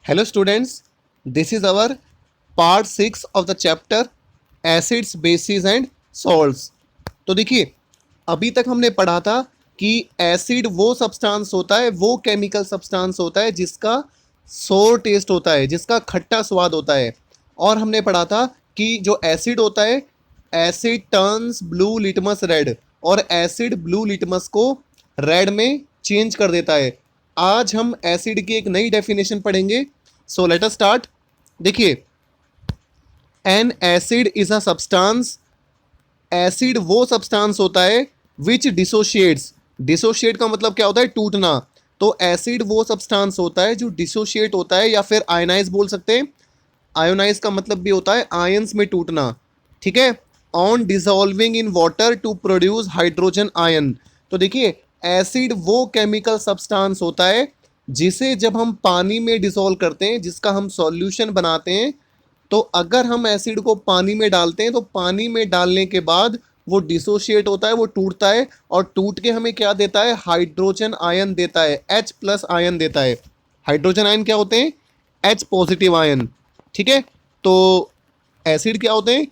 Hello students, this is our part 6 of the chapter acids, bases and salts। तो देखिए अभी तक हमने पढ़ा था कि एसिड वो सब्सटेंस होता है, वो केमिकल सब्सटेंस होता है जिसका सोर टेस्ट होता है, जिसका खट्टा स्वाद होता है। और हमने पढ़ा था कि जो एसिड होता है, asset turns blue litmus red, और एसिड ब्लू लिटमस को रेड में चेंज कर देता है। आज हम एसिड की एक नई डेफिनेशन पढ़ेंगे। So let us start. देखिए, an acid is a substance, acid वो सब्सटेंस होता है विच डिसोशिएट्स। डिसोशिएट का मतलब क्या होता है? टूटना। तो एसिड वो सब्सटेंस होता है जो डिसोशिएट होता है, या फिर आयनाइज बोल सकते हैं। आयोनाइज का मतलब भी होता है आयंस में टूटना, ठीक है। On dissolving in water to produce hydrogen ion. तो देखिए, एसिड वो केमिकल सब्सटेंस होता है जिसे जब हम पानी में डिसॉल्व करते हैं, जिसका हम सॉल्यूशन बनाते हैं, तो अगर हम एसिड को पानी में डालते हैं तो पानी में डालने के बाद वो डिसोशिएट होता है, वो टूटता है, और टूट के हमें क्या देता है? हाइड्रोजन आयन देता है, H+ आयन देता है। हाइड्रोजन आयन क्या होते हैं? H पॉजिटिव आयन, ठीक है। तो एसिड क्या होते हैं?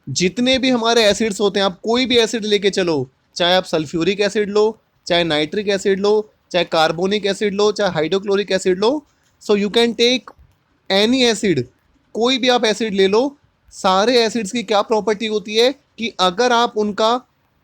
जितने भी हमारे एसिड्स होते हैं, आप कोई भी एसिड लेके चलो, चाहे आप सल्फ्यूरिक एसिड लो, चाहे नाइट्रिक एसिड लो, चाहे कार्बोनिक एसिड लो, चाहे हाइड्रोक्लोरिक एसिड लो, so you can take any acid. कोई भी आप एसिड ले लो, सारे एसिड्स की क्या प्रॉपर्टी होती है कि अगर आप उनका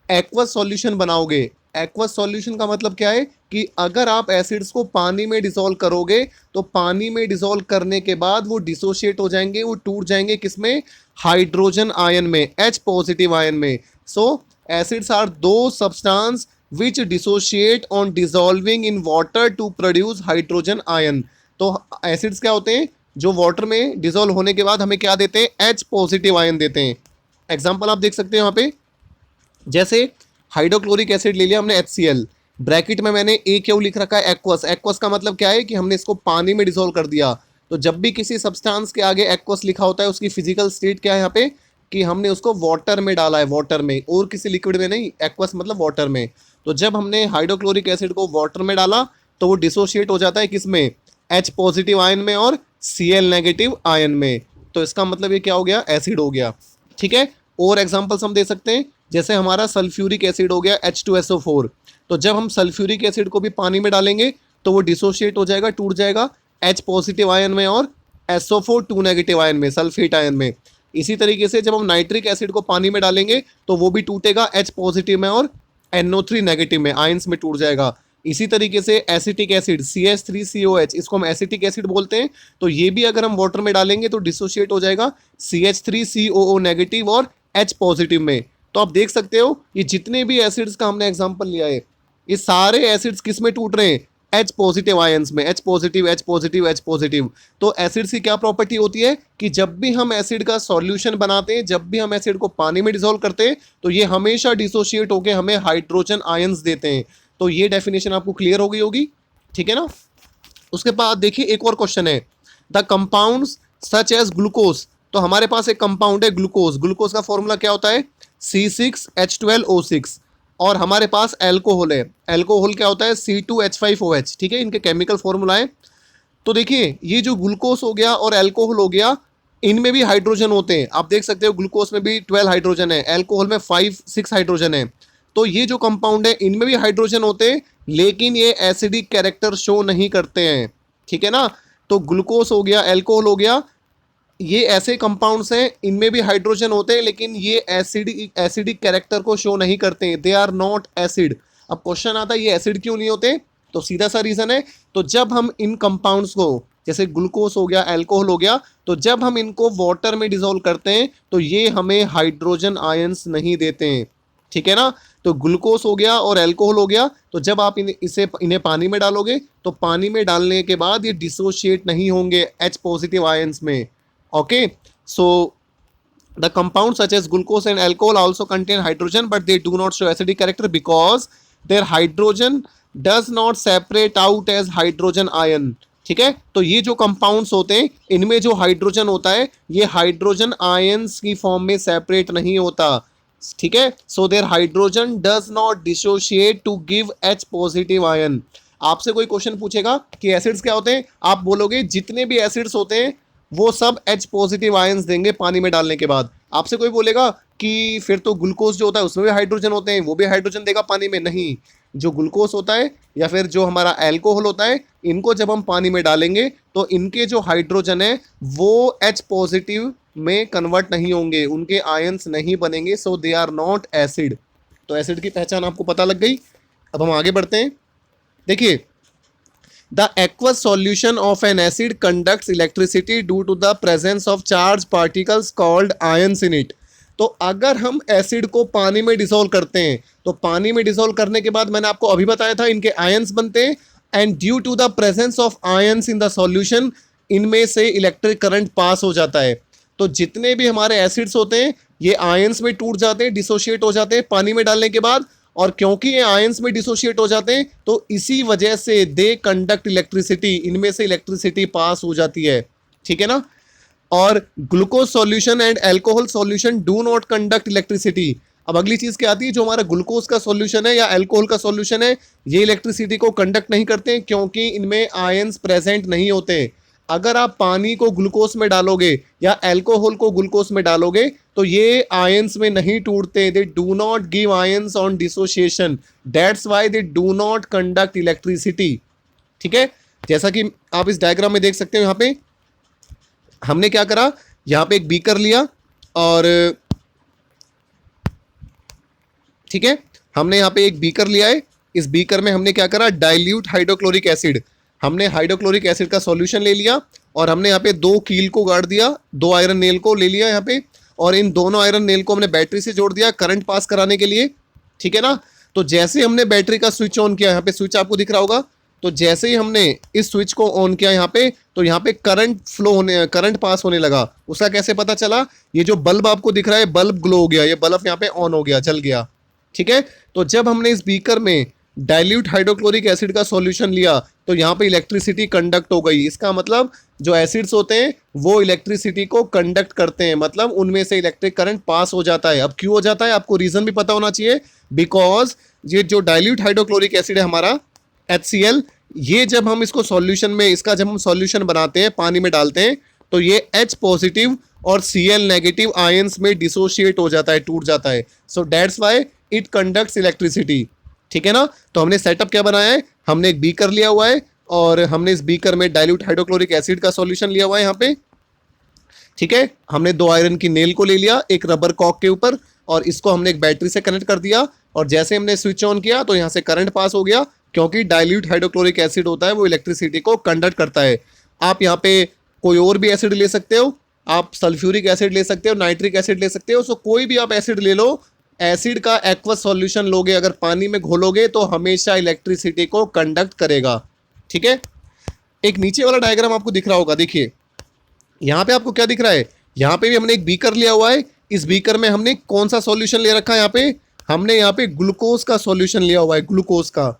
एक्वस सॉल्यूशन बनाओगे। एक्वस सॉल्यूशन का मतलब क्या है? कि अगर आप एसिड्स को पानी में डिसॉल्व करोगे तो पानी में डिसॉल्व करने के बाद वो डिसोशिएट हो जाएंगे, वो टूट जाएंगे, किसमें? हाइड्रोजन आयन में, H पॉजिटिव आयन में। So acids are those substance which dissociate on dissolving in water to produce hydrogen ion. तो एसिड्स क्या होते हैं? जो वाटर में डिसॉल्व होने के बाद हमें क्या देते हैं? H पॉजिटिव आयन देते हैं। एग्जाम्पल आप देख सकते हैं यहाँ पे, जैसे हाइड्रोक्लोरिक एसिड ले लिया हमने, HCl, ब्रैकेट में मैंने AQ लिख रखा है एक्वस। एक्वस का मतलब क्या है? कि हमने इसको पानी में डिसॉल्व कर दिया। तो जब भी किसी सब्सटेंस के आगे एक्वस लिखा होता है, उसकी फिजिकल स्टेट क्या है यहाँ पे? कि हमने उसको वाटर में डाला है, वाटर में, और किसी लिक्विड में नहीं। एक्वस मतलब वाटर में। तो जब हमने हाइड्रोक्लोरिक एसिड को वाटर में डाला तो वो डिसोशिएट हो जाता है, किसमें? H पॉजिटिव आयन में और Cl नेगेटिव आयन में। तो इसका मतलब ये क्या हो गया? एसिड हो गया, ठीक है। और एग्जांपल्स हम दे सकते हैं, जैसे हमारा सल्फ्यूरिक एसिड हो गया, H2SO4। तो जब हम सल्फ्यूरिक एसिड को भी पानी में डालेंगे तो वो डिसोशिएट हो जाएगा, टूट जाएगा, H पॉजिटिव आयन में और SO4 2 नेगेटिव आयन में, सल्फेट आयन में। इसी तरीके से जब हम नाइट्रिक एसिड को पानी में डालेंगे तो वो भी टूटेगा, H पॉजिटिव में और NO3 नेगेटिव में, आयंस में टूट जाएगा। इसी तरीके से एसिटिक एसिड CH3COH, इसको हम एसिटिक एसिड बोलते हैं। तो ये भी अगर हम वाटर में डालेंगे तो डिसोशिएट हो जाएगा CH3COO नेगेटिव और H पॉजिटिव में। तो आप देख सकते हो ये जितने भी एसिड्स का हमने एग्जांपल लिया है, ये सारे एसिड्स किस में टूट रहे हैं? H पॉजिटिव आयंस में, H positive, H positive, H positive. तो एसिड्स की क्या प्रॉपर्टी होती है? कि जब भी हम एसिड का सॉल्यूशन बनाते हैं, जब भी हम एसिड को पानी में डिसॉल्व करते हैं, तो ये हमेशा डिसोशिएट होकर हमें हाइड्रोजन आयंस देते हैं। तो ये डेफिनेशन आपको क्लियर हो गई होगी, ठीक है ना। उसके बाद देखिए एक और क्वेश्चन है, the compounds such as glucose. तो हमारे पास एक कंपाउंड है ग्लूकोज। ग्लूकोज का फॉर्मूला क्या होता है? C6H12O6। और हमारे पास एल्कोहल है, एल्कोहल क्या होता है? C2H5OH, ठीक है। इनके केमिकल फॉर्मूला है। तो देखिए, ये जो ग्लूकोज हो गया और एल्कोहल हो गया, इनमें भी हाइड्रोजन होते हैं। आप देख सकते हो ग्लूकोज में भी 12 हाइड्रोजन है, एल्कोहल में 5-6 हाइड्रोजन है। तो ये जो कंपाउंड है, इनमें भी हाइड्रोजन होते हैं, लेकिन ये एसिडिक कैरेक्टर शो नहीं करते हैं, ठीक है ना। तो ग्लूकोज हो गया, एल्कोहल हो गया, ये ऐसे कंपाउंड्स हैं, इनमें भी हाइड्रोजन होते हैं, लेकिन ये एसिडिक कैरेक्टर को शो नहीं करते हैं, दे आर नॉट एसिड। अब क्वेश्चन आता है ये एसिड क्यों नहीं होते? तो सीधा सा रीज़न है, तो जब हम इन कंपाउंड्स को, जैसे ग्लूकोज हो गया, एल्कोहल हो गया, तो जब हम इनको वाटर में डिसॉल्व करते हैं तो ये हमें हाइड्रोजन आयंस नहीं देते हैं, ठीक है ना। तो ग्लूकोज हो गया और एल्कोहल हो गया, तो जब आप इन्हें पानी में डालोगे तो पानी में डालने के बाद ये डिसोशिएट नहीं होंगे H पॉजिटिव आयंस में। Okay, so the compounds such as glucose and alcohol also contain hydrogen, but they do not show acidic character because their hydrogen does not separate out as hydrogen ion, ठीक है। तो ये जो compounds होते हैं, इनमें जो हाइड्रोजन होता है, ये हाइड्रोजन आयंस की फॉर्म में सेपरेट नहीं होता, ठीक है। So there hydrogen does not dissociate to give H positive ion. आपसे कोई क्वेश्चन पूछेगा कि एसिड्स क्या होते हैं, आप बोलोगे जितने भी एसिड्स होते हैं वो सब H पॉजिटिव आयंस देंगे पानी में डालने के बाद। आपसे कोई बोलेगा कि फिर तो ग्लूकोज जो होता है उसमें भी हाइड्रोजन होते हैं, वो भी हाइड्रोजन देगा पानी में। नहीं, जो ग्लूकोज होता है या फिर जो हमारा एल्कोहल होता है, इनको जब हम पानी में डालेंगे तो इनके जो हाइड्रोजन है वो H पॉजिटिव में कन्वर्ट नहीं होंगे, उनके आयंस नहीं बनेंगे, सो दे आर नॉट एसिड। तो एसिड की पहचान आपको पता लग गई। अब हम आगे बढ़ते हैं। देखिए, the aqueous solution of an acid conducts electricity due to the presence of charge particles called ions in it. तो अगर हम एसिड को पानी में डिसॉल्व करते हैं तो पानी में डिसॉल्व करने के बाद मैंने आपको अभी बताया था इनके आयंस बनते हैं, and due to the presence of ions in the solution इनमें से इलेक्ट्रिक करंट पास हो जाता है। तो जितने भी हमारे एसिड्स होते हैं ये आयंस में टूट जाते हैं, डिसोशिएट हो जाते हैं पानी में डालने के बाद, और क्योंकि ये आयंस में डिसोशिएट हो जाते हैं तो इसी वजह से दे कंडक्ट इलेक्ट्रिसिटी, इनमें से इलेक्ट्रिसिटी पास हो जाती है। ठीक है ना। और glucose solution and alcohol solution do not conduct electricity. अब अगली चीज क्या आती है, जो हमारा ग्लूकोज का सॉल्यूशन है या अल्कोहल का सॉल्यूशन है ये इलेक्ट्रिसिटी को कंडक्ट नहीं करते क्योंकि इनमें आयंस प्रेजेंट नहीं होते। अगर आप पानी को ग्लूकोज में डालोगे या अल्कोहल को ग्लूकोज में डालोगे तो ये आयंस में नहीं टूटते, दे do not give ions on dissociation, that's why they do not conduct electricity. ठीक है, जैसा कि आप इस डायग्राम में देख सकते हो, यहाँ पे हमने क्या करा, यहाँ पे एक बीकर लिया और ठीक है, हमने यहाँ पे एक बीकर लिया है, इस बीकर में हमने क्या करा, डाइल्यूट हाइड्रोक्लोरिक एसिड, हमने हाइड्रोक्लोरिक एसिड का सॉल्यूशन ले लिया और हमने यहाँ पे 2 कील को गाड़ दिया, 2 आयरन नेल को ले लिया यहाँ पे, और इन दोनों आयरन नेल को हमने बैटरी से जोड़ दिया करंट पास कराने के लिए। ठीक है ना। तो जैसे हमने बैटरी का स्विच ऑन किया, यहाँ पे स्विच आपको दिख रहा होगा, तो जैसे ही हमने इस स्विच को ऑन किया यहाँ पे, तो यहाँ पे करंट फ्लो होने, करंट पास होने लगा। उसका कैसे पता चला, ये जो बल्ब आपको दिख रहा है बल्ब ग्लो हो गया, ये बल्ब यहाँ पे ऑन हो गया, जल गया। ठीक है, तो जब हमने इस बीकर में डाइल्यूट हाइड्रोक्लोरिक एसिड का सॉल्यूशन लिया तो यहाँ पे इलेक्ट्रिसिटी कंडक्ट हो गई। इसका मतलब जो एसिड्स होते हैं वो इलेक्ट्रिसिटी को कंडक्ट करते हैं, मतलब उनमें से इलेक्ट्रिक करंट पास हो जाता है। अब क्यों हो जाता है आपको रीजन भी पता होना चाहिए, बिकॉज ये जो डाइल्यूट हाइड्रोक्लोरिक एसिड है हमारा HCl, ये जब हम इसको सॉल्यूशन में, इसका जब हम सॉल्यूशन बनाते हैं पानी में डालते हैं तो ये H पॉजिटिव और Cl नेगेटिव आयंस में डिसोशिएट हो जाता है, टूट जाता है। So that's why it conducts electricity. ठीक है ना। तो हमने सेटअप क्या बनाया है, हमने एक बीकर लिया हुआ है और हमने इस बीकर में डाइल्यूट हाइड्रोक्लोरिक एसिड का सॉल्यूशन लिया हुआ है यहाँ पे। ठीक है, हमने 2 आयरन की नेल को ले लिया एक रबर कॉक के ऊपर और इसको हमने एक बैटरी से कनेक्ट कर दिया, और जैसे हमने स्विच ऑन किया तो यहाँ से करंट पास हो गया, क्योंकि डाइल्यूट हाइड्रोक्लोरिक एसिड होता है वो इलेक्ट्रिसिटी को कंडक्ट करता है। आप यहाँ पे कोई और भी एसिड ले सकते हो, आप सल्फ्यूरिक एसिड ले सकते हो, नाइट्रिक एसिड ले सकते हो, सो कोई भी आप एसिड ले लो, एसिड का एक्वस सॉल्यूशन लोगे अगर पानी में घोलोगे तो हमेशा इलेक्ट्रिसिटी को कंडक्ट करेगा। ठीक है, एक नीचे वाला डायग्राम आपको दिख रहा होगा, देखिए यहाँ पे आपको क्या दिख रहा है, यहाँ पे भी हमने एक बीकर लिया हुआ है, इस बीकर में हमने कौन सा सॉल्यूशन ले रखा है, यहाँ पे हमने यहाँ पे ग्लूकोज का सॉल्यूशन लिया हुआ है, ग्लूकोज का।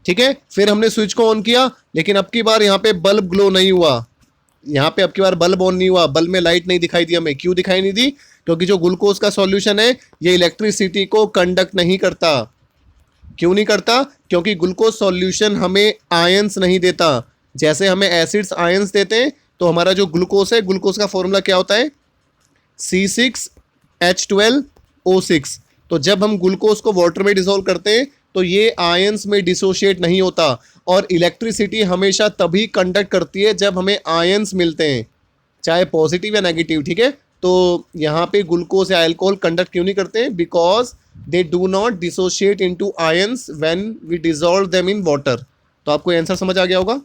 ठीक है, फिर हमने स्विच को ऑन किया, लेकिन अब की बार यहाँ पे बल्ब ग्लो नहीं हुआ, यहाँ पे अब की बार बल्ब ऑन नहीं हुआ, बल्ब में लाइट नहीं दिखाई दी हमें। क्यों दिखाई नहीं दी, क्योंकि जो ग्लूकोज का सॉल्यूशन है ये इलेक्ट्रिसिटी को कंडक्ट नहीं करता। क्यों नहीं करता, क्योंकि ग्लूकोज सॉल्यूशन हमें आयंस नहीं देता, जैसे हमें एसिड्स आयंस देते हैं। तो हमारा जो ग्लूकोज है, ग्लूकोज का फॉर्मूला क्या होता है, C6H12O6। तो जब हम ग्लूकोज को वाटर में डिसॉल्व करते हैं तो ये आयंस में डिसोशिएट नहीं होता, और इलेक्ट्रिसिटी हमेशा तभी कंडक्ट करती है जब हमें आयंस मिलते हैं, चाहे पॉजिटिव या नेगेटिव। ठीक है, तो यहाँ पे ग्लूकोज या अल्कोहल कंडक्ट क्यों नहीं करते, because they do not dissociate into ions when we dissolve them in water. तो आपको आंसर समझ आ गया होगा।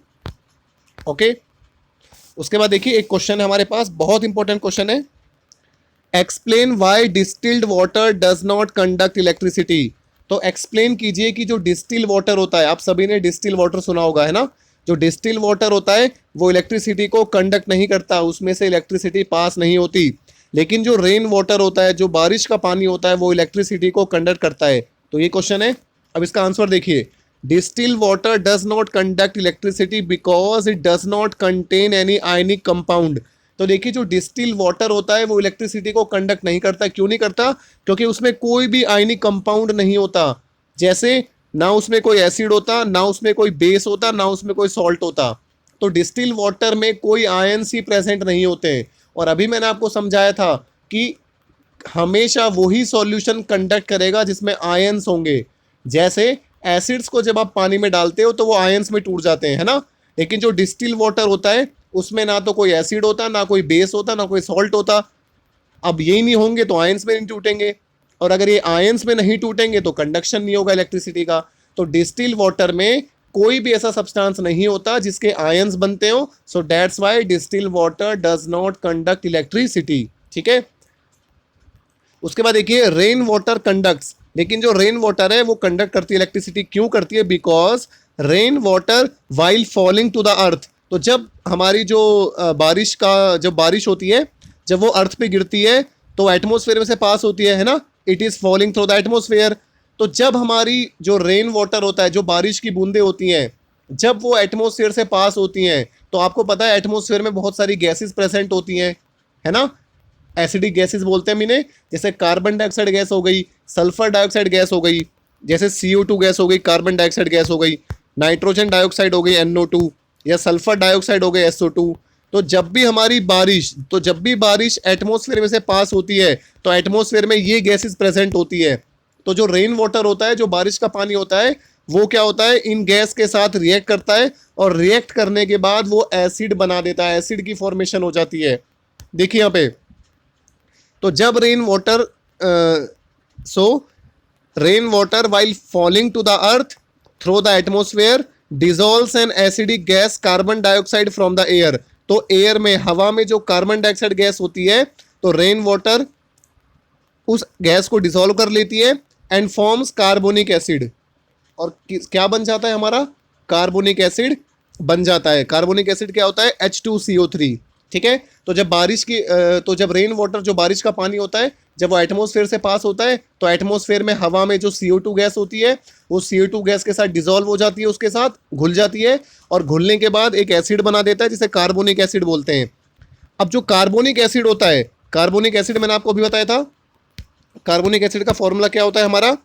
ओके, उसके बाद देखिए एक क्वेश्चन है हमारे पास, बहुत इंपॉर्टेंट क्वेश्चन है, explain why distilled water does not conduct electricity. तो एक्सप्लेन कीजिए कि जो डिस्टिल वाटर होता है, आप सभी ने डिस्टिल वाटर सुना होगा, है ना, जो डिस्टिल वाटर होता है वो इलेक्ट्रिसिटी को कंडक्ट नहीं करता, उसमें से इलेक्ट्रिसिटी पास नहीं होती। लेकिन जो रेन वाटर होता है, जो बारिश का पानी होता है, वो इलेक्ट्रिसिटी को कंडक्ट करता है। तो ये क्वेश्चन है, अब इसका आंसर देखिए, distil water does not conduct electricity because it does not contain any ionic compound. तो देखिए जो डिस्टिल वाटर होता है वो इलेक्ट्रिसिटी को कंडक्ट नहीं करता। क्यों नहीं करता, क्योंकि उसमें कोई भी आयनिक कंपाउंड नहीं होता। जैसे ना उसमें कोई एसिड होता, ना उसमें कोई बेस होता, ना उसमें कोई सॉल्ट होता। तो डिस्टिल वाटर में कोई आयंस ही प्रेजेंट नहीं होते हैं। और अभी मैंने आपको समझाया था कि हमेशा वही सॉल्यूशन कंडक्ट करेगा जिसमें आयंस होंगे। जैसे एसिड्स को जब आप पानी में डालते हो तो वो आयंस में टूट जाते हैं, है ना। लेकिन जो डिस्टिल वाटर होता है उसमें ना तो कोई एसिड होता, ना कोई बेस होता, ना कोई सॉल्ट होता। अब यही नहीं होंगे तो आयंस में नहीं टूटेंगे, और अगर ये आयंस में नहीं टूटेंगे तो कंडक्शन नहीं होगा इलेक्ट्रिसिटी का। तो डिस्टिल वाटर में कोई भी ऐसा सब्सटेंस नहीं होता जिसके आयंस बनते हो। So that's why distil water does not conduct electricity. ठीक है। उसके बाद देखिए रेन वाटर कंडक्ट्स। लेकिन जो रेन वाटर है वो कंडक्ट करती है इलेक्ट्रिसिटी। क्यों करती है? Because rain water while falling to the earth. तो जब हमारी जो बारिश का जब बारिश होती है, जब वो अर्थ पे गिरती है तो एटमोसफेयर में से पास होती है ना। It is falling through the atmosphere. तो जब हमारी जो रेन वाटर होता है, जो बारिश की बूंदें होती हैं, जब वो एटमोसफेयर से पास होती हैं तो आपको पता है एटमोसफेयर में बहुत सारी गैसेस प्रेजेंट होती हैं, है ना। एसिडिक गैसेस बोलते हैं इन्हें। जैसे कार्बन डाइऑक्साइड गैस हो गई, सल्फर डाइऑक्साइड गैस हो गई, जैसे CO2 गैस हो गई, कार्बन डाइऑक्साइड गैस हो गई, नाइट्रोजन डाइऑक्साइड हो गई NO2, या सल्फर डाइऑक्साइड हो गई SO2। तो जब भी बारिश एटमॉस्फेयर में से पास होती है तो एटमॉस्फेयर में ये गैसेस प्रेजेंट होती है। तो जो रेन वाटर होता है, जो बारिश का पानी होता है, वो क्या होता है, इन गैस के साथ रिएक्ट करता है, और रिएक्ट करने के बाद वो एसिड बना देता है, एसिड की फॉर्मेशन हो जाती है। देखिए यहाँ पे, तो जब rain water while falling to the earth through the atmosphere dissolves an acidic gas carbon dioxide from the air. तो एयर में, हवा में जो कार्बन डाइऑक्साइड गैस होती है, तो रेन वाटर उस गैस को डिसॉल्व कर लेती है एंड फॉर्म्स कार्बोनिक एसिड। और क्या बन जाता है हमारा? कार्बोनिक एसिड बन जाता है। कार्बोनिक एसिड क्या होता है? H2CO3। ठीक है। तो जब रेन वाटर, जो बारिश का पानी होता है, जब वो एटमॉस्फेयर से पास होता है तो एटमॉस्फेयर में हवा में जो CO2 गैस होती है, वो CO2 गैस के साथ डिसॉल्व हो जाती है, उसके साथ घुल जाती है, और घुलने के बाद एक एसिड बना देता है जिसे कार्बोनिक एसिड बोलते हैं। अब जो कार्बोनिक एसिड होता है, कार्बोनिक एसिड मैंने आपको अभी बताया था, कार्बोनिक एसिड का फॉर्मूला क्या होता है हमारा?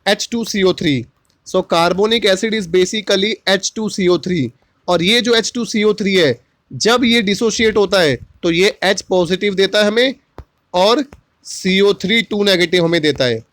H2CO3। So carbonic acid is basically H2CO3। और ये जो H2CO3 है, जब ये डिसोशिएट होता है तो ये H पॉजिटिव देता है हमें और CO3 2 नेगेटिव हमें देता है।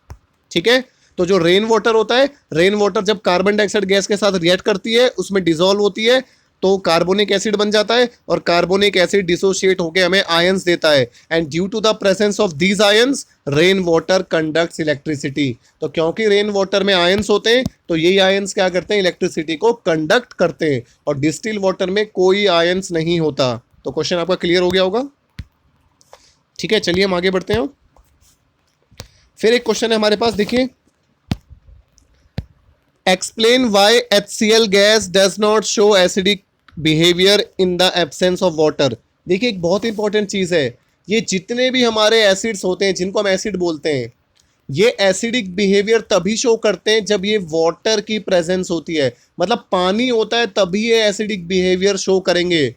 ठीक है। तो जो रेन वाटर होता है, रेन वाटर जब कार्बन डाइऑक्साइड गैस के साथ रिएक्ट करती है, उसमें डिसॉल्व होती है, तो कार्बोनिक एसिड बन जाता है, और कार्बोनिक एसिड डिसोशिएट होकर हमें आयंस देता है। And due to the presence of these ions rain water conducts electricity. तो क्योंकि रेन वाटर में आयंस होते हैं तो यही आयंस क्या करते हैं? इलेक्ट्रिसिटी को कंडक्ट करते हैं। और डिस्टिल वाटर में कोई आयंस नहीं होता। तो क्वेश्चन आपका क्लियर हो गया होगा। ठीक है, चलिए हम आगे बढ़ते हैं। फिर एक क्वेश्चन है हमारे पास, देखिए, explain why HCl gas does not show acidic behaviour in the absence of water. देखिए, एक बहुत इंपॉर्टेंट चीज़ है, ये जितने भी हमारे एसिड्स होते हैं, जिनको हम एसिड बोलते हैं, ये एसिडिक बिहेवियर तभी शो करते हैं जब ये वाटर की प्रेजेंस होती है। मतलब पानी होता है तभी ये एसिडिक बिहेवियर शो करेंगे।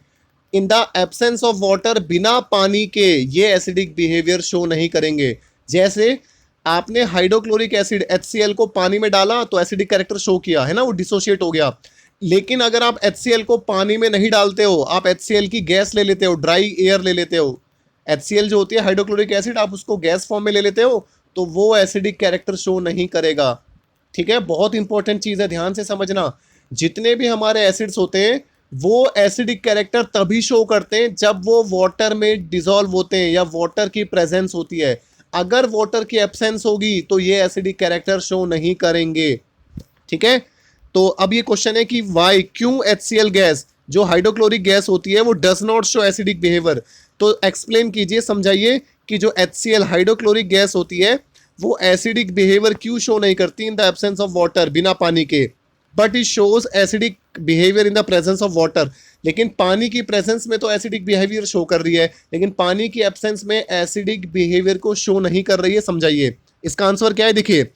In the absence of water, बिना पानी के ये एसिडिक बिहेवियर शो नहीं करेंगे। जैसे आपने हाइड्रोक्लोरिक एसिड HCl को पानी में डाला तो एसिडिक कैरेक्टर शो किया, है ना, वो डिसोशिएट हो गया। लेकिन अगर आप HCl को पानी में नहीं डालते हो, आप HCl की गैस ले लेते हो, ड्राई एयर ले लेते हो, HCl जो होती है हाइड्रोक्लोरिक एसिड, आप उसको गैस फॉर्म में ले लेते हो, तो वो एसिडिक कैरेक्टर शो नहीं करेगा। ठीक है, बहुत इंपॉर्टेंट चीज़ है, ध्यान से समझना। जितने भी हमारे एसिड्स होते हैं वो एसिडिक कैरेक्टर तभी शो करते हैं जब वो वाटर में डिसॉल्व होते हैं या वाटर की प्रेजेंस होती है। अगर वाटर की एब्सेंस होगी तो ये एसिडिक कैरेक्टर शो नहीं करेंगे। ठीक है। तो अब ये क्वेश्चन है कि वाई, क्यों HCl गैस, जो हाइड्रोक्लोरिक गैस होती है, वो does not show acidic behaviour. तो एक्सप्लेन कीजिए, समझाइए कि जो HCl हाइड्रोक्लोरिक गैस होती है वो एसिडिक बिहेवियर क्यों शो नहीं करती in the absence of water, बिना पानी के, but it shows acidic behaviour in the presence of water. लेकिन पानी की प्रेजेंस में तो एसिडिक बिहेवियर शो कर रही है, लेकिन पानी की एब्सेंस में एसिडिक बिहेवियर को शो नहीं कर रही है। समझाइए, इसका आंसर क्या है? देखिए,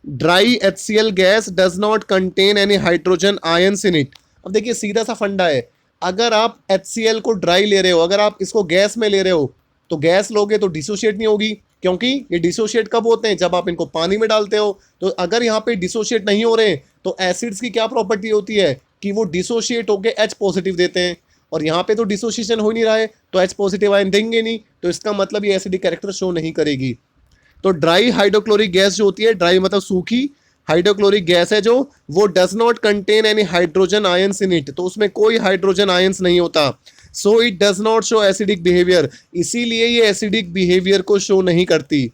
dry HCl gas does not contain any hydrogen ions in it. अब देखिए, सीधा सा फंडा है, अगर आप HCl को ड्राई ले रहे हो, अगर आप इसको गैस में ले रहे हो, तो गैस लोगे तो डिसोशिएट नहीं होगी, क्योंकि ये डिसोशिएट कब होते हैं, जब आप इनको पानी में डालते हो। तो अगर यहाँ पे डिसोशिएट नहीं हो रहे तो एसिड्स की क्या प्रॉपर्टी होती है कि वो डिसोशिएट होकर H पॉजिटिव देते हैं, और यहाँ पे तो डिसोसिएशन हो नहीं रहा है तो H पॉजिटिव आयन देंगे नहीं, तो इसका मतलब ये एसिडिक कैरेक्टर शो नहीं करेगी। तो ड्राई हाइड्रोक्लोरिक गैस जो होती है, ड्राई मतलब सूखी हाइड्रोक्लोरिक गैस है जो, वो does not contain any hydrogen ions in it, तो उसमें कोई हाइड्रोजन आयंस नहीं होता। So it does not show acidic behaviour, इसीलिए ये एसिडिक बिहेवियर को शो नहीं करती।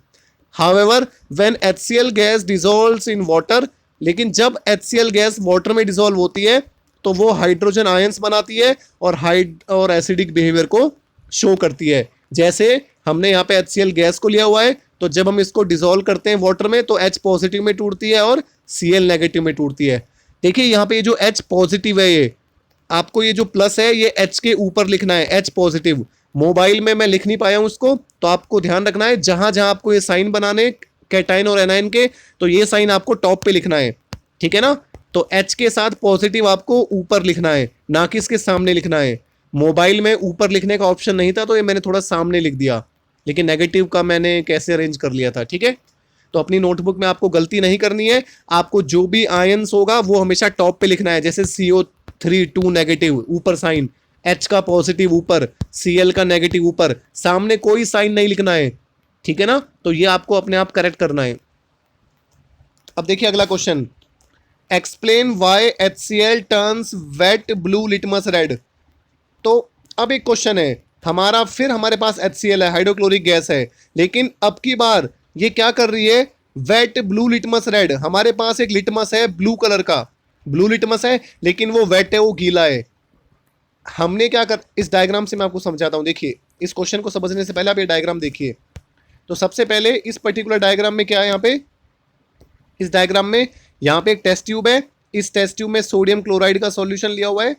However when HCl gas dissolves in water, लेकिन जब HCl गैस वाटर में डिसॉल्व होती है तो वो हाइड्रोजन आयंस बनाती है और एसिडिक बिहेवियर को शो करती है। जैसे हमने यहाँ पे HCl गैस को लिया हुआ है, तो जब हम इसको डिसॉल्व करते हैं वाटर में तो H पॉजिटिव में टूटती है और Cl नेगेटिव में टूटती है। देखिए यहाँ पे ये जो H पॉजिटिव है, ये आपको ये जो प्लस है ये H के ऊपर लिखना है, H पॉजिटिव। मोबाइल में मैं लिख नहीं पाया हूँ उसको, तो आपको ध्यान रखना है जहां जहां आपको ये साइन बनाने कैटाइन और एनाइन के, तो ये साइन आपको टॉप पे लिखना है, ठीक है ना। तो H के साथ पॉजिटिव आपको ऊपर लिखना है, ना कि इसके सामने लिखना है। मोबाइल में ऊपर लिखने का ऑप्शन नहीं था तो ये मैंने थोड़ा सामने लिख दिया, लेकिन नेगेटिव का मैंने कैसे अरेंज कर लिया था, ठीक है। तो अपनी नोटबुक में आपको गलती नहीं करनी है, आपको जो भी आयंस होगा वो हमेशा टॉप पे लिखना है। जैसे CO3 2 नेगेटिव ऊपर साइन, H का पॉजिटिव ऊपर, Cl का नेगेटिव ऊपर, सामने कोई साइन नहीं लिखना है, ठीक है ना। तो ये आपको अपने आप करेक्ट करना है। अब देखिए अगला question, explain why HCl turns wet blue litmus red. तो अब एक क्वेश्चन है हमारा, फिर हमारे पास HCl है, हाइड्रोक्लोरिक गैस है, लेकिन अब की बार ये क्या कर रही है, वेट ब्लू लिटमस रेड। हमारे पास एक लिटमस है ब्लू कलर का, ब्लू लिटमस है, लेकिन वो वेट है, वो गीला है। हमने क्या कर, इस डायग्राम से मैं आपको समझाता हूं। देखिए इस क्वेश्चन को समझने से पहले आप ये डायग्राम देखिए। तो सबसे पहले इस पर्टिकुलर डायग्राम में क्या है, यहाँ पे इस डायग्राम में यहाँ पे एक टेस्ट ट्यूब है, इस टेस्ट ट्यूब में सोडियम क्लोराइड का सॉल्यूशन लिया हुआ है।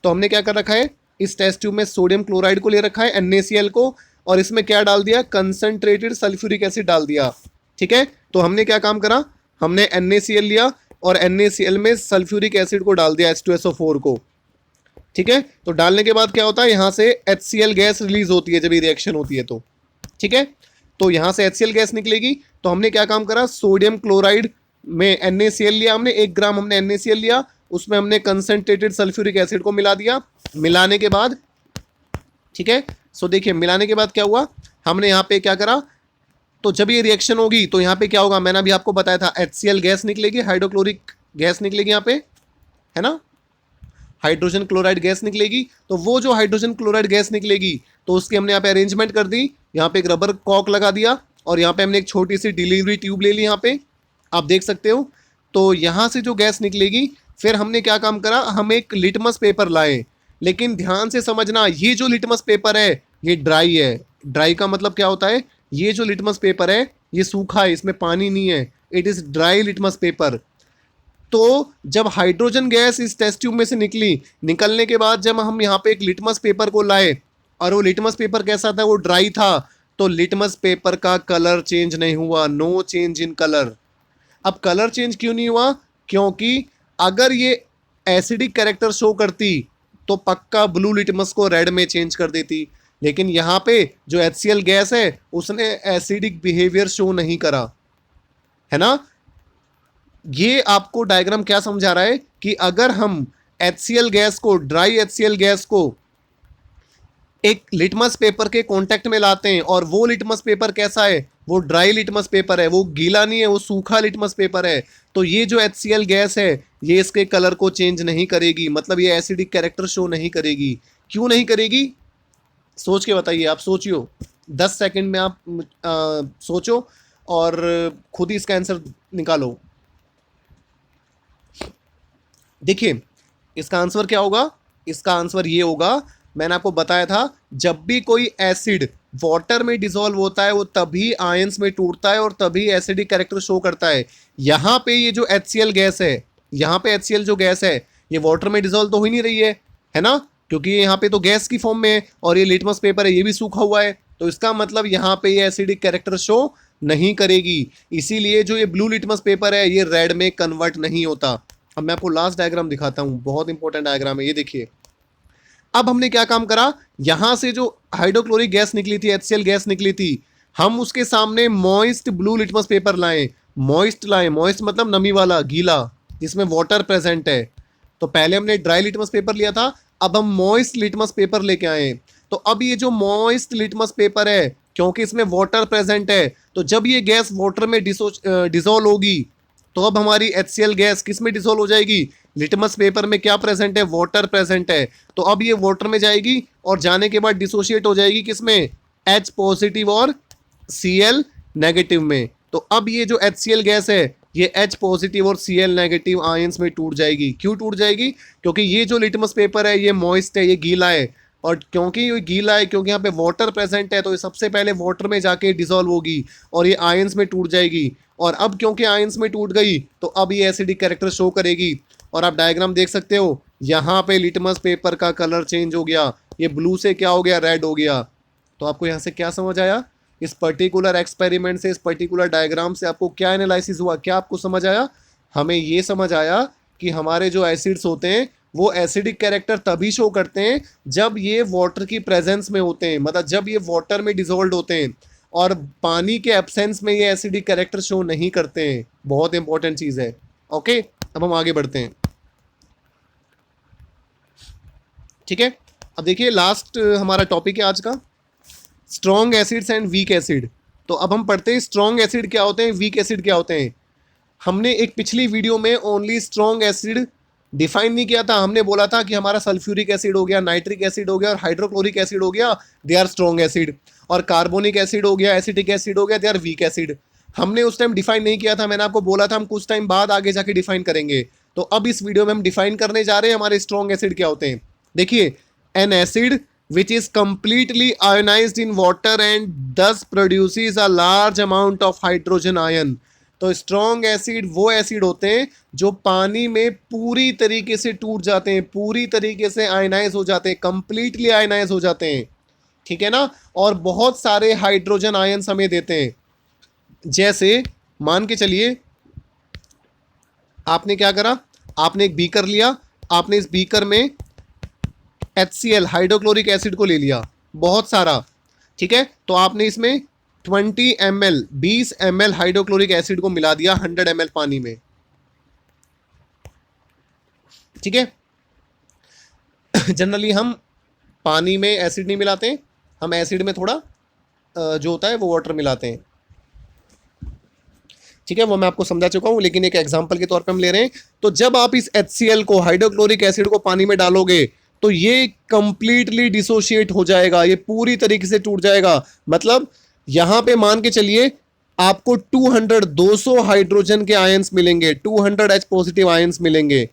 तो हमने क्या कर रखा है, इस टेस्ट ट्यूब में सोडियम क्लोराइड को ले रखा है, NaCl को, और इसमें क्या डाल दिया, कंसंट्रेटेड सल्फ्यूरिक एसिड डाल दिया, ठीक है। तो हमने क्या काम करा, हमने NaCl लिया और NaCl में सल्फ्यूरिक एसिड को डाल दिया, H2SO4 को, ठीक है। तो डालने के बाद क्या होता है, यहाँ से HCl गैस रिलीज होती है जब ये रिएक्शन होती है तो, ठीक है। तो यहाँ से HCl गैस निकलेगी। तो हमने क्या काम करा, सोडियम क्लोराइड में NaCl लिया हमने, 1 ग्राम हमने NaCl लिया, उसमें हमने कंसंट्रेटेड सल्फ्यूरिक एसिड को मिला दिया। मिलाने के बाद, ठीक है, सो देखिए मिलाने के बाद क्या हुआ, हमने यहाँ पे क्या करा, तो जब ये रिएक्शन होगी तो यहाँ पे क्या होगा, मैंने अभी आपको बताया था, HCl गैस निकलेगी, हाइड्रोक्लोरिक गैस निकलेगी यहाँ पे, है ना, हाइड्रोजन क्लोराइड गैस निकलेगी। तो वो जो हाइड्रोजन क्लोराइड गैस निकलेगी तो उसकी हमने यहाँ पे अरेंजमेंट कर दी, यहाँ पे एक रबर कॉक लगा दिया और यहाँ पे हमने एक छोटी सी डिलीवरी ट्यूब ले ली, यहाँ पे आप देख सकते हो। तो यहाँ से जो गैस निकलेगी, फिर हमने क्या काम करा, हम एक लिटमस पेपर लाए, लेकिन ध्यान से समझना, ये जो लिटमस पेपर है ये ड्राई है। ड्राई का मतलब क्या होता है, ये जो लिटमस पेपर है ये सूखा है, इसमें पानी नहीं है, it is dry litmus paper. तो जब हाइड्रोजन गैस इस टेस्ट ट्यूब में से निकलने के बाद जब हम यहाँ पे एक लिटमस पेपर को लाए, और वो लिटमस पेपर कैसा था, वो ड्राई था, तो लिटमस पेपर का कलर चेंज नहीं हुआ, नो चेंज इन कलर। अब कलर चेंज क्यों नहीं हुआ, क्योंकि अगर ये एसिडिक कैरेक्टर शो करती तो पक्का ब्लू लिटमस को रेड में चेंज कर देती, लेकिन यहाँ पे जो HCl गैस है उसने एसिडिक बिहेवियर शो नहीं करा, है ना। ये आपको डायग्राम क्या समझा रहा है कि अगर हम HCl गैस को, ड्राई HCl गैस को एक लिटमस पेपर के कांटेक्ट में लाते हैं, और वो लिटमस पेपर कैसा है, वो ड्राई लिटमस पेपर है, वो गीला नहीं है, वो सूखा लिटमस पेपर है, तो ये जो HCl गैस है ये इसके कलर को चेंज नहीं करेगी, मतलब ये एसिडिक कैरेक्टर शो नहीं करेगी। क्यों नहीं करेगी, सोच के बताइए, आप सोचियो, 10 सेकंड में आप सोचो और खुद ही इसका आंसर निकालो। देखिए इसका आंसर क्या होगा, इसका आंसर ये होगा, मैंने आपको बताया था, जब भी कोई एसिड वाटर में डिसॉल्व होता है वो तभी आयंस में टूटता है और तभी एसिडिक कैरेक्टर शो करता है। यहाँ पे ये जो HCl गैस है, यहाँ पे HCl जो गैस है ये वाटर में डिसॉल्व तो हो ही नहीं रही है ना, क्योंकि ये यहाँ पे तो गैस की फॉर्म में है, और ये लिटमस पेपर है ये भी सूखा हुआ है, तो इसका मतलब यहाँ पे ये एसिडिक कैरेक्टर शो नहीं करेगी, इसीलिए जो ये ब्लू लिटमस पेपर है ये रेड में कन्वर्ट नहीं होता। अब मैं आपको लास्ट डायग्राम दिखाता हूँ, बहुत इंपॉर्टेंट डायग्राम है ये, देखिए। अब हमने क्या काम करा, यहां से जो हाइड्रोक्लोरिक गैस निकली थी, HCl गैस निकली थी, हम उसके सामने मॉइस्ट ब्लू लिटमस पेपर लाएं, मॉइस्ट लाएं, मॉइस्ट मतलब नमी वाला, गीला, जिसमें वाटर प्रेजेंट है। तो पहले हमने ड्राई लिटमस पेपर लिया था, अब हम मॉइस्ट लिटमस पेपर लेके आए। तो अब ये जो मॉइस्ट लिटमस पेपर है, क्योंकि इसमें वाटर प्रेजेंट है, तो जब ये गैस वाटर में डिसोल्व होगी, तो अब हमारी HCl गैस किस में डिसोल्व हो जाएगी? लिटमस पेपर में क्या प्रेजेंट है? वाटर प्रेजेंट है। तो अब ये वाटर में जाएगी और जाने के बाद डिसोशिएट हो जाएगी किसमें? H पॉजिटिव और Cl नेगेटिव में। तो अब ये जो HCl गैस है, ये H पॉजिटिव और Cl नेगेटिव आयंस में टूट जाएगी। क्यों टूट जाएगी? क्योंकि ये जो लिटमस पेपर है ये मॉइस्ट है, ये गीला है, और क्योंकि ये गीला है, क्योंकि यहाँ पे वाटर प्रेजेंट है, तो ये सबसे पहले वाटर में जाके डिसॉल्व होगी और ये आयंस में टूट जाएगी। और अब क्योंकि आयंस में टूट गई, तो अब ये एसिडिक कैरेक्टर शो करेगी। और आप डायग्राम देख सकते हो, यहाँ पे लिटमस पेपर का कलर चेंज हो गया, ये ब्लू से क्या हो गया? रेड हो गया। तो आपको यहाँ से क्या समझ आया? इस पर्टिकुलर एक्सपेरिमेंट से, इस पर्टिकुलर डायग्राम से आपको क्या एनालिसिस हुआ? क्या आपको समझ आया? हमें ये समझ आया कि हमारे जो एसिड्स होते हैं वो एसिडिक कैरेक्टर तभी शो करते हैं जब ये वाटर की प्रेजेंस में होते हैं, मतलब जब ये वाटर में डिसॉल्व होते हैं, और पानी के एब्सेंस में ये एसिडिक कैरेक्टर शो नहीं करते हैं। बहुत इंपॉर्टेंट चीज़ है। ओके, अब हम आगे बढ़ते हैं। ठीक है, अब देखिए लास्ट हमारा टॉपिक है आज का, strong acids and weak acid. तो अब हम पढ़ते हैं स्ट्रॉन्ग एसिड क्या होते हैं, वीक एसिड क्या होते हैं। हमने एक पिछली वीडियो में ओनली स्ट्रॉन्ग एसिड डिफाइन नहीं किया था। हमने बोला था कि हमारा सल्फ्यूरिक एसिड हो गया, नाइट्रिक एसिड हो गया और हाइड्रोक्लोरिक एसिड हो गया, दे आर स्ट्रॉन्ग एसिड। और कार्बोनिक एसिड हो गया, एसिटिक एसिड हो गया, दे आर वीक एसिड। हमने उस टाइम डिफाइन नहीं किया था, मैंने आपको बोला था हम कुछ टाइम बाद आगे जाके डिफाइन करेंगे। तो अब इस वीडियो में हम डिफाइन करने जा रहे हैं हमारे स्ट्रॉन्ग एसिड क्या होते हैं। देखिए, an acid which is completely ionized in water and thus produces a large amount of hydrogen ion। तो स्ट्रॉन्ग एसिड वो एसिड होते हैं जो पानी में पूरी तरीके से टूट जाते हैं, पूरी तरीके से आयनाइज हो जाते हैं, कंप्लीटली आयनाइज हो जाते हैं, ठीक है ना, और बहुत सारे हाइड्रोजन आयंस हमें देते हैं। जैसे मान के चलिए आपने क्या करा, आपने एक बीकर लिया, आपने इस बीकर में HCl हाइड्रोक्लोरिक एसिड को ले लिया, बहुत सारा, ठीक है। तो आपने इसमें 20 ml 20 ml हाइड्रोक्लोरिक एसिड को मिला दिया 100 ml पानी में, ठीक है। जनरली हम पानी में एसिड नहीं मिलाते, हम एसिड में थोड़ा जो होता है वो वाटर मिलाते हैं, ठीक है। वो मैं आपको समझा चुका हूं, लेकिन एक एग्जांपल के तौर पे हम ले रहे हैं। तो जब आप इस HCl को, हाइड्रोक्लोरिक एसिड को पानी में डालोगे, तो ये कंप्लीटली डिसोशिएट हो जाएगा, ये पूरी तरीके से टूट जाएगा। मतलब यहां पे मान के चलिए आपको 200 हाइड्रोजन के आयंस मिलेंगे, 200 H पॉजिटिव आयंस मिलेंगे।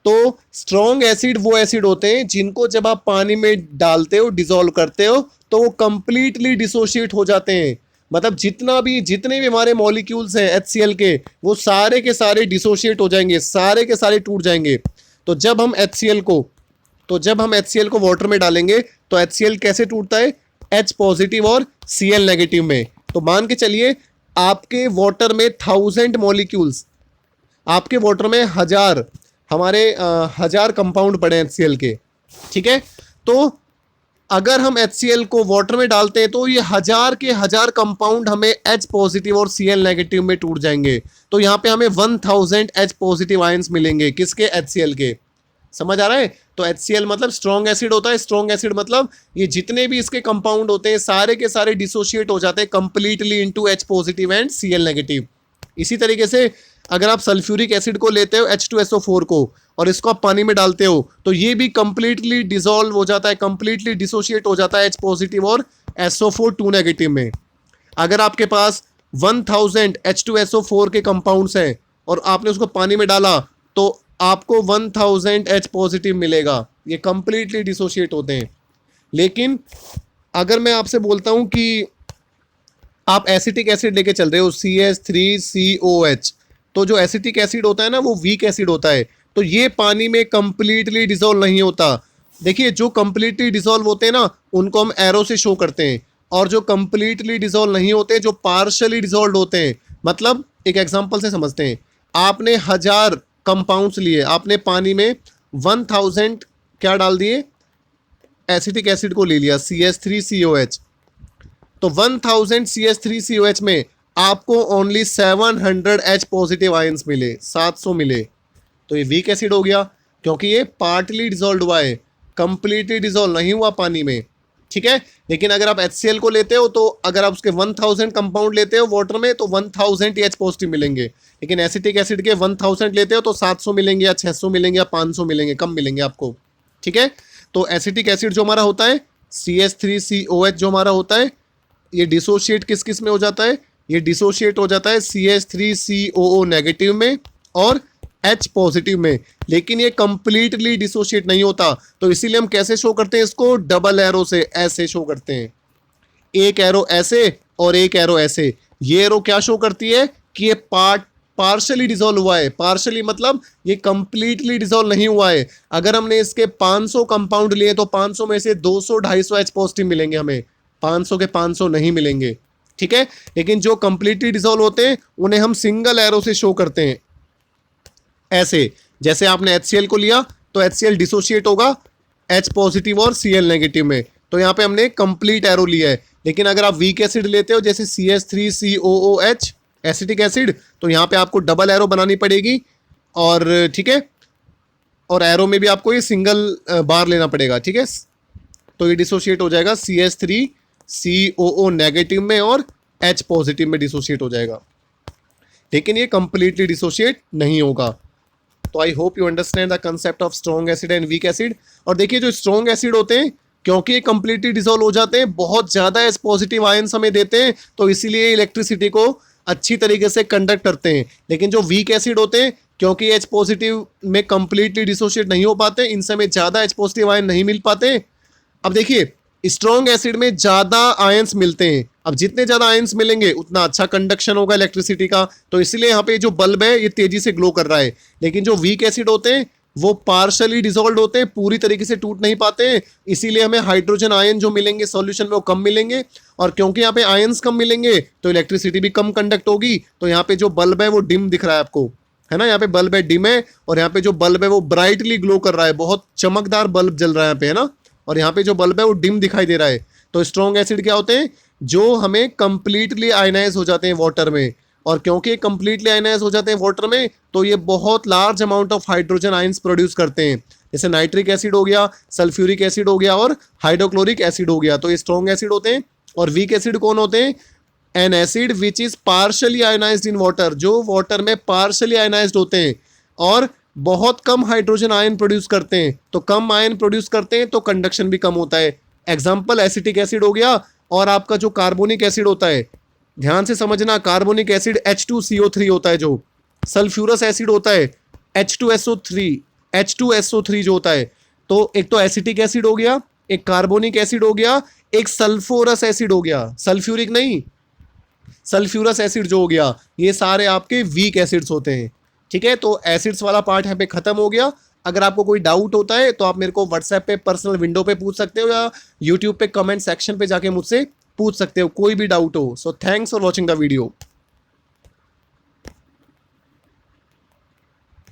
तो स्ट्रॉन्ग एसिड वो एसिड होते हैं जिनको जब आप पानी में डालते हो, डिसॉल्व करते हो, तो वो कंप्लीटली डिसोशिएट हो जाते हैं। मतलब जितने भी हमारे मॉलिक्यूल्स हैं HCl के, वो सारे के सारे डिसोशिएट हो जाएंगे, सारे के सारे टूट जाएंगे। तो जब हम HCl को वाटर में डालेंगे तो HCl कैसे टूटता है? H पॉजिटिव और Cl नेगेटिव में। तो मान के चलिए आपके वाटर में 1000 मॉलिक्यूल्स, आपके वाटर में 1000 1000 कंपाउंड पड़े हैं HCl के, ठीक है। तो अगर हम HCl को वाटर में डालते हैं तो ये 1000 के 1000 कंपाउंड हमें H पॉजिटिव और Cl नेगेटिव में टूट जाएंगे। तो यहाँ पे हमें 1000 H पॉजिटिव आयंस मिलेंगे, किसके? HCl के। समझ आ रहा है? तो HCl मतलब स्ट्रॉन्ग एसिड होता है। स्ट्रॉन्ग एसिड मतलब ये जितने भी इसके कंपाउंड होते हैं सारे के सारे डिसोशिएट हो जाते हैं completely into H positive and Cl negative. इसी तरीके से अगर आप सल्फ्यूरिक एसिड को लेते हो H2SO4 को, और इसको आप पानी में डालते हो, तो ये भी कंप्लीटली डिसॉल्व हो जाता है, कंप्लीटली डिसोशिएट हो जाता है H पॉजिटिव और SO4 2 नेगेटिव में। अगर आपके पास 1000 H2SO4 के कंपाउंड्स हैं और आपने उसको पानी में डाला, तो आपको 1000 H पॉजिटिव मिलेगा, ये कंप्लीटली डिसोशिएट होते हैं। लेकिन अगर मैं आपसे बोलता हूं कि आप एसिटिक एसिड लेके चल रहे हो CH3COH, तो जो एसिटिक एसिड होता है ना वो वीक एसिड होता है, तो ये पानी में कंप्लीटली डिसॉल्व नहीं होता। देखिए, जो कंप्लीटली डिसॉल्व होते हैं ना उनको हम एरो से शो करते हैं, और जो कंप्लीटली डिसॉल्व नहीं होते, जो पार्शली डिसॉल्व होते हैं, मतलब एक एग्जांपल से समझते हैं। आपने 1000 कंपाउंड्स लिए, आपने पानी में 1000 क्या डाल दिए? एसिटिक एसिड को ले लिया CH3COH। तो 1000 CH3COH में आपको ओनली 700 H पॉजिटिव आयंस मिले, 700 मिले। तो ये वीक एसिड हो गया क्योंकि ये पार्टली डिजोल्व हुआ है, कंप्लीटली डिजोल्व नहीं हुआ पानी में, ठीक है। लेकिन अगर आप HCl को लेते हो तो अगर आप उसके 1000 कंपाउंड लेते हो वाटर में तो 1000 H पॉजिटिव मिलेंगे, लेकिन एसिटिक एसिड के 1000 लेते हो तो 700 मिलेंगे या 600 मिलेंगे या 500 मिलेंगे, कम मिलेंगे आपको, ठीक है। तो एसिटिक एसिड जो हमारा होता है CH3COH जो हमारा होता है, ये डिसोशिएट किस किस में हो जाता है, ये डिसोशिएट हो जाता है CH3COO नेगेटिव में और H पॉजिटिव में, लेकिन ये कंप्लीटली डिसोशिएट नहीं होता। तो इसीलिए हम कैसे शो करते हैं इसको, डबल एरो से ऐसे शो करते हैं, एक एरो ऐसे और एक एरो ऐसे। ये एरो क्या शो करती है कि ये पार्शली डिसॉल्व हुआ है, पार्शली मतलब ये कंप्लीटली डिसॉल्व नहीं हुआ है। अगर हमने इसके 500 कंपाउंड लिए तो 500 में से 200-250 H पॉजिटिव मिलेंगे हमें, 500 के 500 नहीं मिलेंगे, ठीक है। लेकिन जो कंप्लीटली डिसॉल्व होते हैं उन्हें हम सिंगल एरो से शो करते हैं ऐसे। जैसे आपने HCl को लिया तो HCl डिसोशिएट होगा H पॉजिटिव और Cl नेगेटिव में, तो यहाँ पे हमने कंप्लीट एरो लिया है। लेकिन अगर आप वीक एसिड लेते हो जैसे CH3COOH एसिटिक एसिड, तो यहाँ पे आपको डबल एरो बनानी पड़ेगी और ठीक है, और एरो में भी आपको ये सिंगल बार लेना पड़ेगा, ठीक है। तो ये डिसोशिएट हो जाएगा CH3COO नेगेटिव में और H पॉजिटिव में डिसोशिएट हो जाएगा, लेकिन ये कंप्लीटली डिसोशिएट नहीं होगा। तो I hope you understand the concept of strong acid and weak acid. और देखिए जो स्ट्रॉन्ग एसिड होते हैं क्योंकि ये कंप्लीटली डिसॉल्व हो जाते हैं, बहुत ज़्यादा एच पॉजिटिव आयंस हमें देते हैं, तो इसीलिए इलेक्ट्रिसिटी को अच्छी तरीके से कंडक्ट करते हैं। लेकिन जो वीक एसिड होते हैं क्योंकि एच पॉजिटिव में कंप्लीटली डिसोशिएट नहीं हो पाते, इनसे हमें ज़्यादा एच पॉजिटिव आयन नहीं मिल पाते। अब देखिए स्ट्रॉन्ग एसिड में ज़्यादा आयंस मिलते हैं, अब जितने ज़्यादा आयंस मिलेंगे उतना अच्छा कंडक्शन होगा इलेक्ट्रिसिटी का, तो इसलिए यहाँ पे जो बल्ब है ये तेज़ी से ग्लो कर रहा है। लेकिन जो वीक एसिड होते हैं वो पार्शली डिसॉल्व होते हैं, पूरी तरीके से टूट नहीं पाते हैं, इसीलिए हमें हाइड्रोजन आयन जो मिलेंगे सॉल्यूशन में वो कम मिलेंगे। और क्योंकि यहाँ पे आयंस कम मिलेंगे तो इलेक्ट्रिसिटी भी कम कंडक्ट होगी। तो यहाँ पे जो बल्ब है वो डिम दिख रहा है आपको, है ना, यहाँ पे बल्ब है डिम है, और यहाँ पे जो बल्ब है वो ब्राइटली ग्लो कर रहा है, बहुत चमकदार बल्ब जल रहा है यहाँ पे, है ना। और यहाँ पे जो बल्ब है वो डिम दिखाई दे रहा है। तो स्ट्रॉन्ग एसिड क्या होते हैं, जो हमें कंप्लीटली आयनाइज हो जाते हैं वाटर में, और क्योंकि कंप्लीटली आयनाइज हो जाते हैं वाटर में तो ये बहुत large amount of hydrogen ions produce करते हैं, जैसे नाइट्रिक एसिड हो गया, सल्फ्यूरिक एसिड हो गया और हाइड्रोक्लोरिक एसिड हो गया। तो ये स्ट्रॉन्ग एसिड होते हैं। और वीक एसिड कौन होते हैं, N acid which is partially ionised in water, जो वाटर में पार्शली आयनाइज्ड होते हैं और बहुत कम हाइड्रोजन आयन प्रोड्यूस करते हैं। तो कम आयन प्रोड्यूस करते हैं तो कंडक्शन भी कम होता है। एग्जाम्पल एसिटिक एसिड हो गया, और आपका जो कार्बोनिक एसिड होता है, ध्यान से समझना, कार्बोनिक एसिड H2CO3 होता है, जो सल्फ्यूरस एसिड होता है H2SO3 जो होता है। तो एक तो एसिटिक एसिड हो गया, एक कार्बोनिक एसिड हो गया, एक सल्फोरस एसिड हो गया, सल्फ्यूरिक नहीं, सल्फ्यूरस एसिड जो हो गया, ये सारे आपके वीक एसिड्स होते हैं, ठीक है। तो एसिड्स वाला पार्ट यहाँ पे खत्म हो गया। अगर आपको कोई डाउट होता है तो आप मेरे को व्हाट्सएप पे पर्सनल विंडो पे पूछ सकते हो या यूट्यूब पे कमेंट सेक्शन पे जाके मुझसे पूछ सकते हो, कोई भी डाउट हो। So thanks for watching the video.